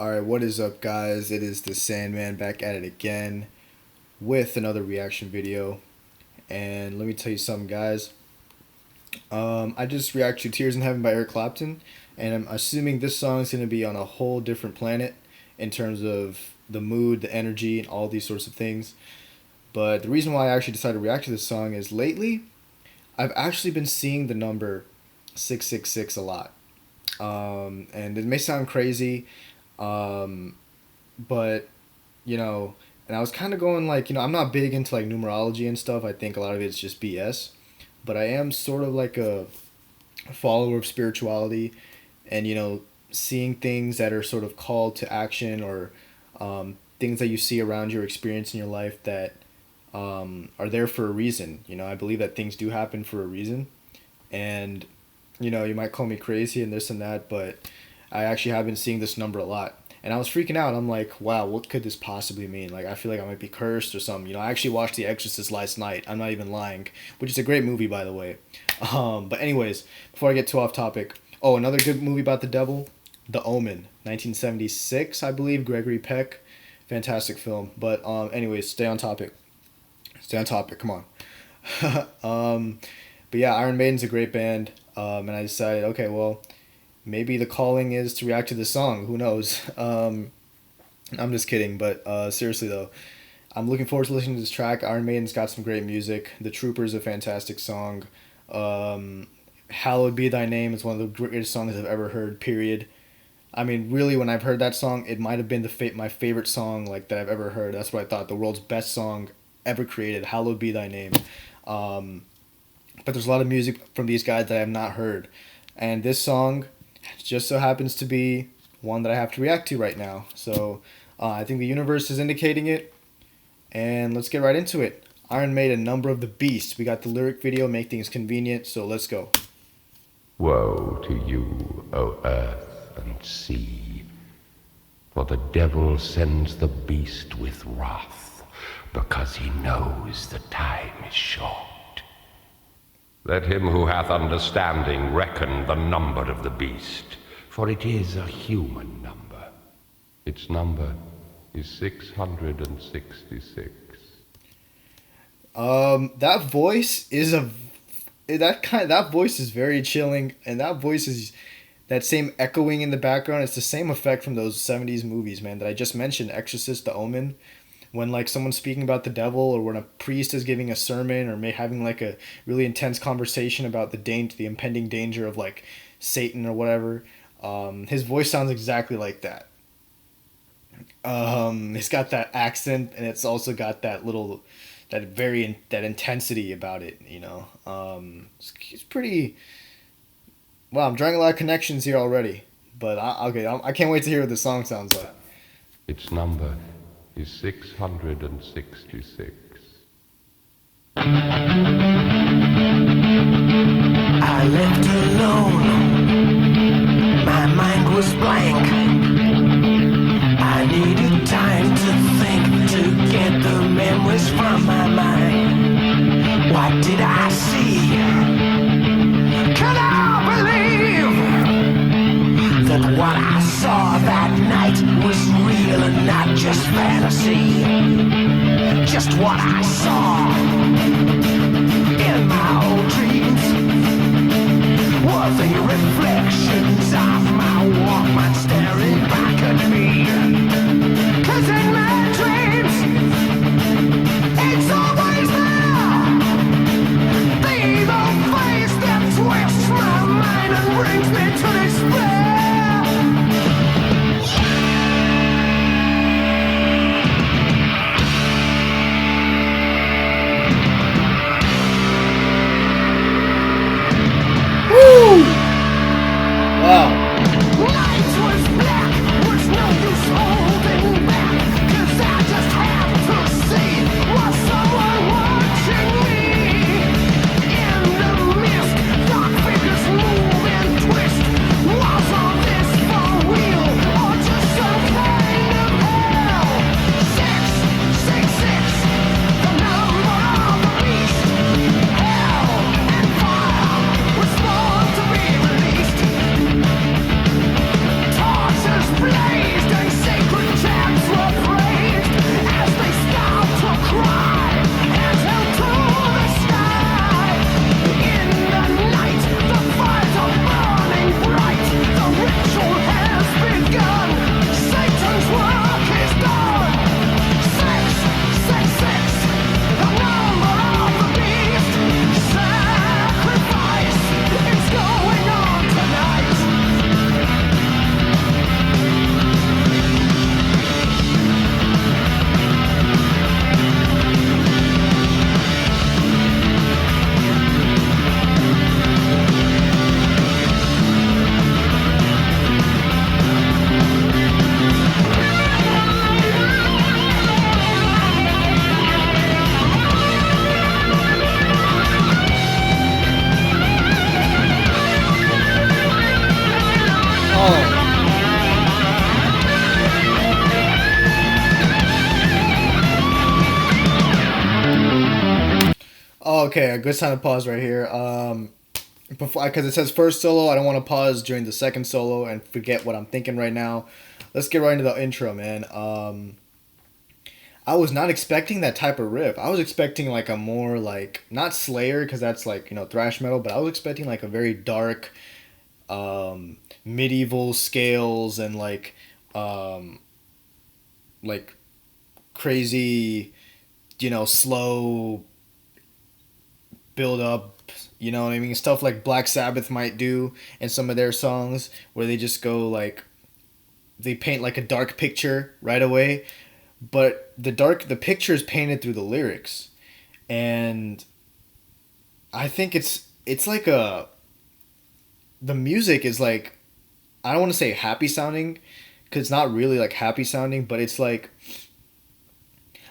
Alright, what is up, guys? It is the Sandman back at it again with another reaction video. And let me tell you something, guys. I just reacted to Tears in Heaven by Eric Clapton, and I'm assuming this song is going to be on a whole different planet in terms of the mood, the energy, and all these sorts of things. But the reason why I actually decided to react to this song is lately, I've actually been seeing the number 666 a lot. And it may sound crazy, but and I was kind of going like, I'm not big into like numerology and stuff. I think a lot of it's just BS, but I am sort of like a follower of spirituality, and seeing things that are sort of called to action, or things that you see around your experience in your life that are there for a reason. I believe that things do happen for a reason, and you might call me crazy and this and that, but I actually have been seeing this number a lot. And I was freaking out. I'm like, wow, what could this possibly mean? Like, I feel like I might be cursed or something. I actually watched The Exorcist last night. I'm not even lying, which is a great movie, by the way. But anyways, before I get too off topic, another good movie about the devil, The Omen, 1976, I believe, Gregory Peck. Fantastic film. But anyways, stay on topic. Stay on topic, come on. But yeah, Iron Maiden's a great band. And I decided, okay, well, maybe the calling is to react to the song. Who knows? I'm just kidding. But seriously, though, I'm looking forward to listening to this track. Iron Maiden's got some great music. The Trooper's a fantastic song. Hallowed Be Thy Name is one of the greatest songs I've ever heard, period. I mean, really, when I've heard that song, it might have been my favorite song that I've ever heard. That's what I thought. The world's best song ever created. Hallowed Be Thy Name. But there's a lot of music from these guys that I have not heard. And this song just so happens to be one that I have to react to right now. So I think the universe is indicating it. And let's get right into it. Iron Maiden, Number of the Beast. We got the lyric video, make things convenient, so let's go. Woe to you, O earth and sea, for the devil sends the beast with wrath, because he knows the time is short. Let him who hath understanding reckon the number of the beast, for it is a human number. Its number is 666. That voice is that voice is very chilling, and that voice is that same echoing in the background. It's the same effect from those 70s movies, man, that I just mentioned, Exorcist, The Omen. When someone's speaking about the devil, or when a priest is giving a sermon, or having a really intense conversation about the impending danger of Satan or whatever, his voice sounds exactly like that. It's got that accent, and it's also got that intensity about it. It's pretty. Wow, I'm drawing a lot of connections here already, but I can't wait to hear what the song sounds like. Its number is 666. I left alone. My mind was blank. I needed time to think, to get the memories from my mind. What did I see? Could I believe that what I saw that night was real and not just fantasy? Just what I saw in my old dreams were the reflections of my Walkman staring back at me. 'Cause in my dreams, it's always there, the evil face that twists my mind and brings me to despair. Wow. Night Oh, okay, a good time to pause right here. Before, because it says first solo, I don't want to pause during the second solo and forget what I'm thinking right now. Let's get right into the intro, man. I was not expecting that type of riff. I was expecting like a more like not Slayer because that's like thrash metal, but I was expecting like a very dark, medieval scales and like crazy, slow build up. You know what I mean? Stuff like Black Sabbath might do in some of their songs, where they just go like they paint like a dark picture right away, but the picture is painted through the lyrics, and I think it's like a the music is like I don't want to say happy sounding, because it's not really like happy sounding, but it's like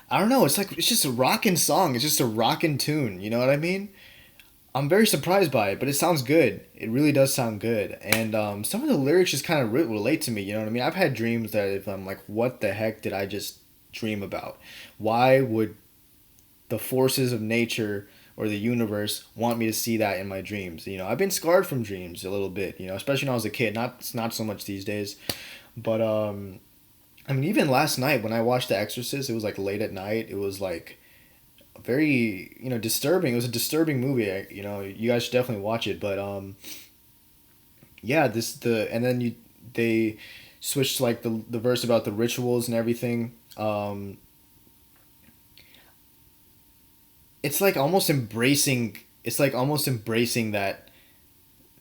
I don't know. It's like it's just a rockin' song. It's just a rockin' tune. You know what I mean? I'm very surprised by it, but it sounds good. It really does sound good, and some of the lyrics just kind of relate to me. You know what I mean? I've had dreams that if I'm like, what the heck did I just dream about? Why would the forces of nature or the universe want me to see that in my dreams? I've been scarred from dreams a little bit. Especially when I was a kid. Not so much these days, but I mean, even last night when I watched The Exorcist, it was like late at night. It was like very disturbing. It was a disturbing movie. You guys should definitely watch it. But yeah, and then they switched to like the verse about the rituals and everything. It's like almost embracing. It's like almost embracing that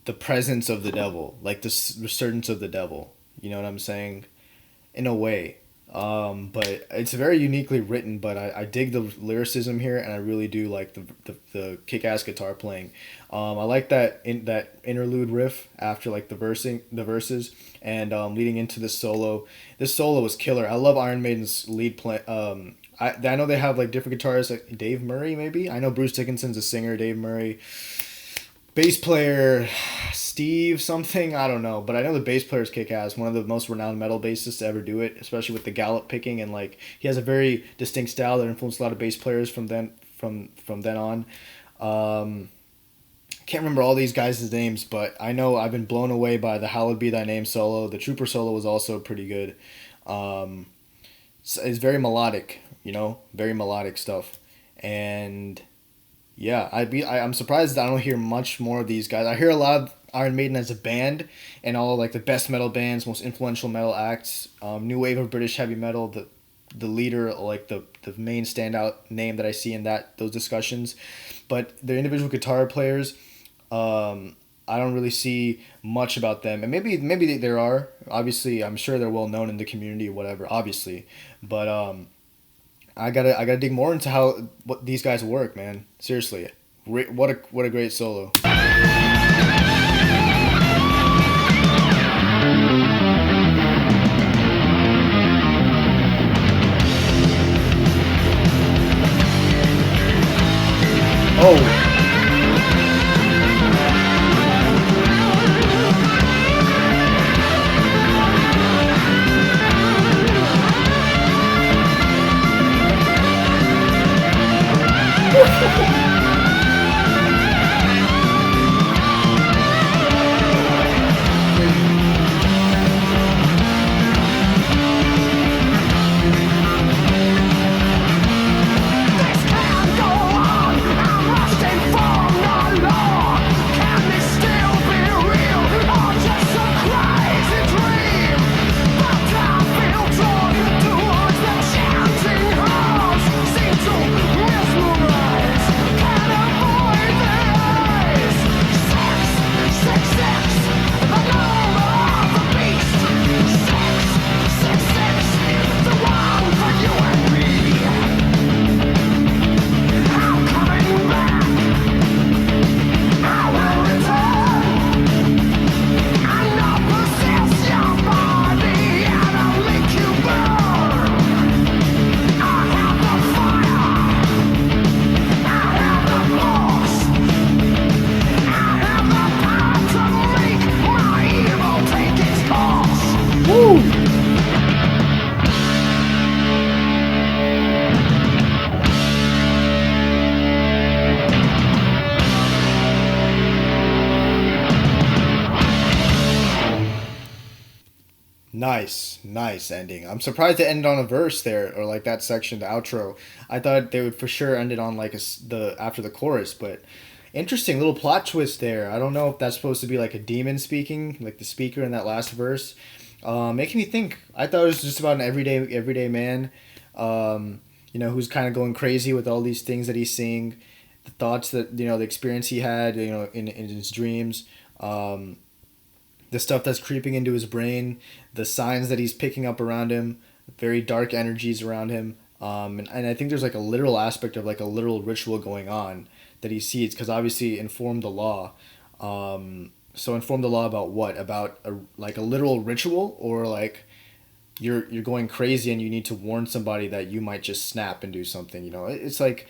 the presence of the devil, like the resurgence of the devil. You know what I'm saying? In a way. But it's very uniquely written, but I dig the lyricism here, and I really do like the kick-ass guitar playing. I like that interlude riff after like the verses, and leading into this solo. This solo was killer. I love Iron Maiden's lead play. I know they have like different guitarists, like Dave Murray maybe. I know Bruce Dickinson's a singer. Dave Murray. Bass player Steve something, I don't know, but I know the bass player's kick ass, one of the most renowned metal bassists to ever do it, especially with the gallop picking, and like he has a very distinct style that influenced a lot of bass players from then on. Can't remember all these guys' names, but I know I've been blown away by the Hallowed Be Thy Name solo. The Trooper solo was also pretty good. It's very melodic, very melodic stuff, and yeah, I'm surprised that I don't hear much more of these guys. I hear a lot of Iron Maiden as a band, and all like the best metal bands, most influential metal acts, new wave of British heavy metal. The leader, like the main standout name that I see in those discussions, but the individual guitar players, I don't really see much about them. And maybe there are. Obviously, I'm sure they're well known in the community or whatever. Obviously, but I gotta dig more into what these guys work, man. Seriously, what a great solo. Oh. This can't go on. I'm lost in Nice ending. I'm surprised it ended on a verse there, or like that section, the outro. I thought they would for sure end it on like the after the chorus, but interesting little plot twist there. I don't know if that's supposed to be like a demon speaking, like the speaker in that last verse. Making me think. I thought it was just about an everyday man, who's kind of going crazy with all these things that he's seeing, the thoughts that the experience he had, in his dreams. The stuff that's creeping into his brain, the signs that he's picking up around him, very dark energies around him. And I think there's like a literal aspect of like a literal ritual going on that he sees because obviously inform the law. So inform the law about what? About like a literal ritual or like you're going crazy and you need to warn somebody that you might just snap and do something. It's like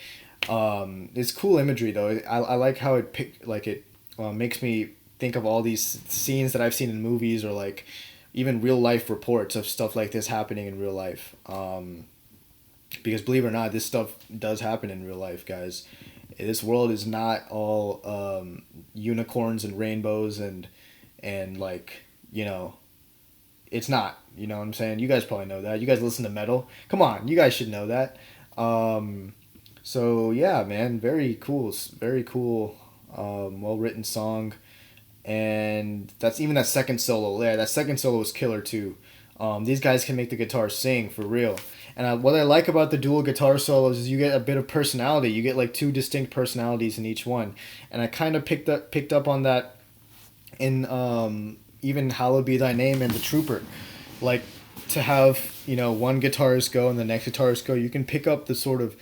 it's cool imagery though. I like how it makes me think of all these scenes that I've seen in movies or like even real life reports of stuff like this happening in real life. Because believe it or not, this stuff does happen in real life, guys. This world is not all unicorns and rainbows and like it's not. You know what I'm saying? You guys probably know that. You guys listen to metal. Come on, you guys should know that. So yeah, man, very cool, very cool, well written song, and that's even that second solo. Yeah, that second solo was killer too. These guys can make the guitar sing for real. And what I like about the dual guitar solos is you get a bit of personality. You get like two distinct personalities in each one, and I kind of picked up on that in even "Hallowed Be Thy Name" and "The Trooper." Like to have one guitarist go and the next guitarist go, you can pick up the sort of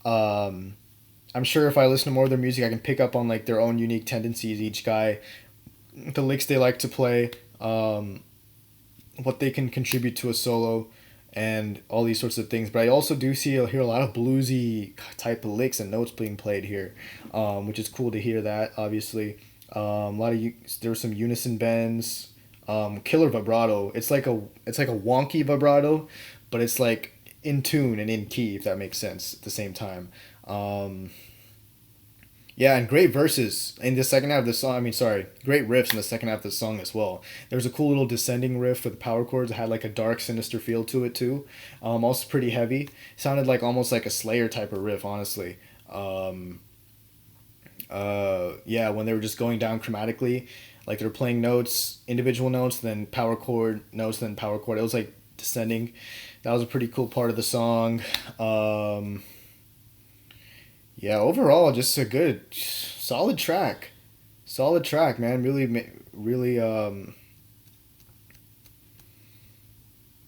I'm sure if I listen to more of their music, I can pick up on like their own unique tendencies. Each guy, the licks they like to play, what they can contribute to a solo, and all these sorts of things. But I also do hear a lot of bluesy type of licks and notes being played here, which is cool to hear that. Obviously, there were some unison bends, killer vibrato. It's like a wonky vibrato, but it's like in tune and in key, if that makes sense. At the same time. Yeah, and great verses in the second half of the song. I mean, sorry, great riffs in the second half of the song as well. There was a cool little descending riff with power chords. It had like a dark, sinister feel to it too. Also pretty heavy. Sounded like almost like a Slayer type of riff, honestly. Yeah, when they were just going down chromatically, like they were playing notes, individual notes, then power chord notes, then power chord. It was like descending. That was a pretty cool part of the song. Yeah, overall, just a good, solid track, man. Really.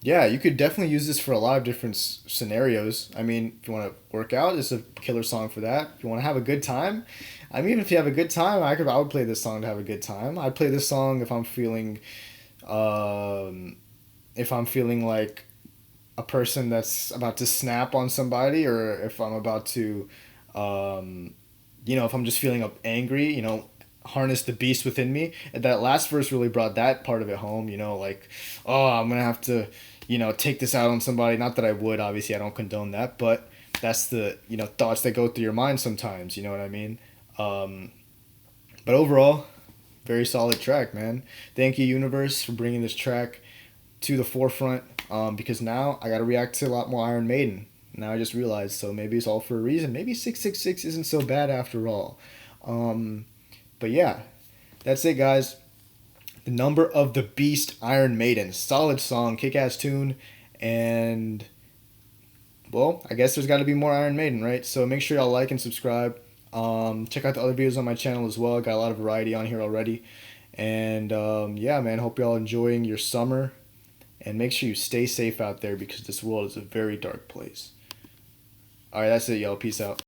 Yeah, you could definitely use this for a lot of different scenarios. I mean, if you want to work out, it's a killer song for that. If you want to have a good time, I mean, if you have a good time, I would play this song to have a good time. I'd play this song um, if I'm feeling like a person that's about to snap on somebody, or if I'm about to, um, if I'm just feeling angry, harness the beast within me. And that last verse really brought that part of it home. Like, oh, I'm gonna have to, take this out on somebody. Not that I would, obviously, I don't condone that, but that's the thoughts that go through your mind sometimes. You know what I mean? Um, but overall, very solid track, man. Thank you, Universe, for bringing this track to the forefront. Because now I got to react to a lot more Iron Maiden. Now I just realized, so maybe it's all for a reason. Maybe 666 isn't so bad after all. Um, but yeah, that's it, guys. The Number of the Beast, Iron Maiden. Solid song, kick ass tune, and well, I guess there's got to be more Iron Maiden, right? So make sure y'all like and subscribe. Check out the other videos on my channel as well. Got a lot of variety on here already. And yeah, man, hope y'all enjoying your summer. And make sure you stay safe out there because this world is a very dark place. Alright, that's it, y'all. Peace out.